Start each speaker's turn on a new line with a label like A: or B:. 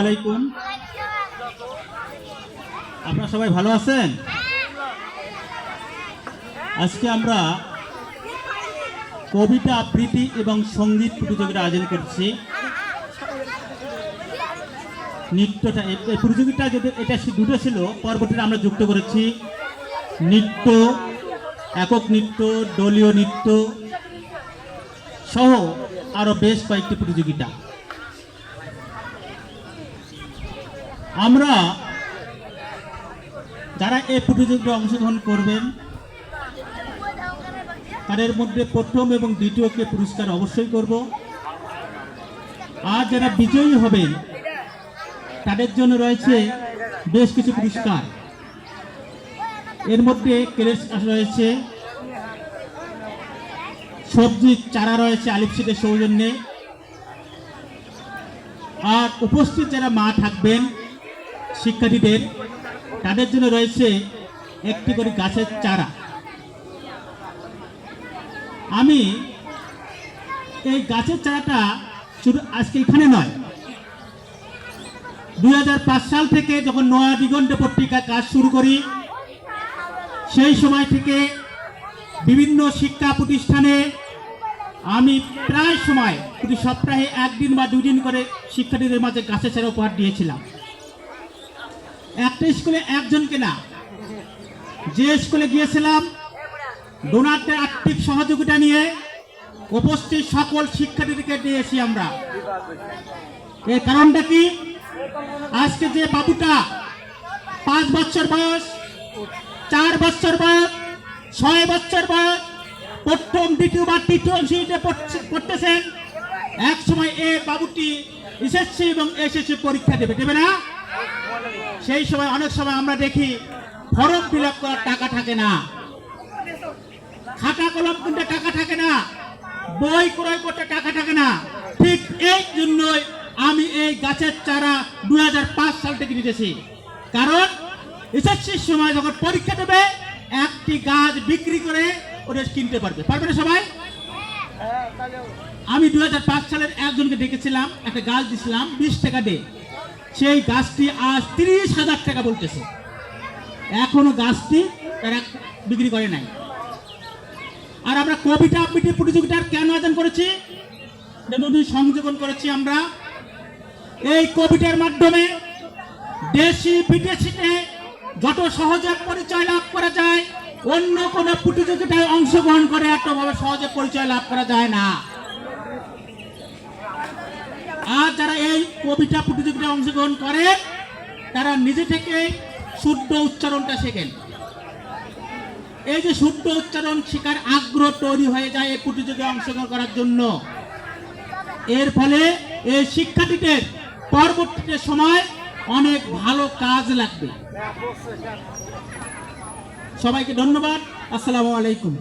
A: আলাইকুম। আপনারা সবাই ভালো আছেন? আজকে আমরা কবিতা আবৃত্তি এবং সঙ্গীত প্রতিযোগিতার আয়োজন করছি। নৃত্যটা এই প্রতিযোগিতা যদি এটা দুটো ছিল, পরবর্তীতে আমরা যুক্ত করেছি নৃত্য, একক নৃত্য, দলীয় নৃত্য সহ আরো বেশ কয়েকটি প্রতিযোগিতা। আমরা যারা এই প্রতিযোগিতায় অংশগ্রহণ করবেন তাদের মধ্যে প্রথম এবং দ্বিতীয়কে পুরস্কার অবশ্যই করব। আর যারা বিজয়ী হবেন তাদের জন্য রয়েছে বেশ কিছু পুরস্কার। এর মধ্যে ক্রেস্ট রয়েছে, সবজির চারা রয়েছে আলিফ সিটের সৌজন্যে, আর উপস্থিত যারা মা থাকবেন শিক্ষার্থীদের তাদের জন্য রয়েছে একটি করে গাছের চারা। আমি এই গাছের চারাটা শুধু আজকে এখানে নয়, 2005 সাল থেকে যখন নয়া দিগন্ত পত্রিকা কাজ শুরু করি সেই সময় থেকে বিভিন্ন শিক্ষা প্রতিষ্ঠানে আমি প্রায় সময় প্রতি সপ্তাহে একদিন বা দুদিন করে শিক্ষার্থীদের মাঝে গাছের চারা উপহার দিয়েছিলাম। একটা স্কুলে একজনকে না, যে স্কুলে গিয়েছিলাম ডোনারদের আর্থিক সহযোগিতা নিয়ে উপস্থিত সকল শিক্ষার্থীদেরকে দিয়েছি আমরা। এর কারণটা কি? আজকে যে বাবুটা 5 বছর বয়স, 4 বছর বয়স, 6 বছর বয়স, প্রথম দ্বিতীয় বা তৃতীয় শ্রেণীতে পড়তেছেন, এক সময় এই বাবুটি এসএসসি এবং এসএসসি পরীক্ষা দেবে না? সেই সময় অনেক সময় আমরা দেখি ফর্ম ফিল আপ করার টাকা থাকে না, খাতা কলম কিনতে টাকা থাকে না, বই ক্রয় করতে টাকা থাকে না। ঠিক এই জন্যই আমি এই গাছের চারা 2005 সাল থেকে নিতেছি। কারণ এসএসসির সময় যখন পরীক্ষা দেবে একটি গাছ বিক্রি করে ওদের কিনতে পারবে না সবাই? আমি 2005 সালের একজনকে ডেকেছিলাম, একটা গাছ দিছিলাম 20 টাকা দিয়ে। সেই গাছটি আজ 30,000 টাকা বলতেছে, এখনো গাছটি তারা বিক্রি করে নাই। আর আমরা কবিতা আবৃত্তি প্রতিযোগিতার কেন আয়োজন করেছি, নতুন সংযোজন করেছি আমরা। এই কবিতার মাধ্যমে দেশি বিদেশিতে যত সহজে পরিচয় লাভ করা যায়, অন্য কোন প্রতিযোগিতায় অংশগ্রহণ করে এতভাবে সহজে পরিচয় লাভ করা যায় না। আর যারা এই কবিতা প্রতিযোগিতায় অংশগ্রহণ করে তারা নিজে থেকে শুদ্ধ উচ্চারণটা শেখেন। এই যে শুদ্ধ উচ্চারণ শেখার আগ্রহ তৈরি হয়ে যায় এই প্রতিযোগিতায় অংশগ্রহণ করার জন্য। এর ফলে এই শিক্ষার্থীদের পরবর্তীতে সময় অনেক ভালো কাজ লাগবে। সবাইকে ধন্যবাদ। আসসালামু আলাইকুম।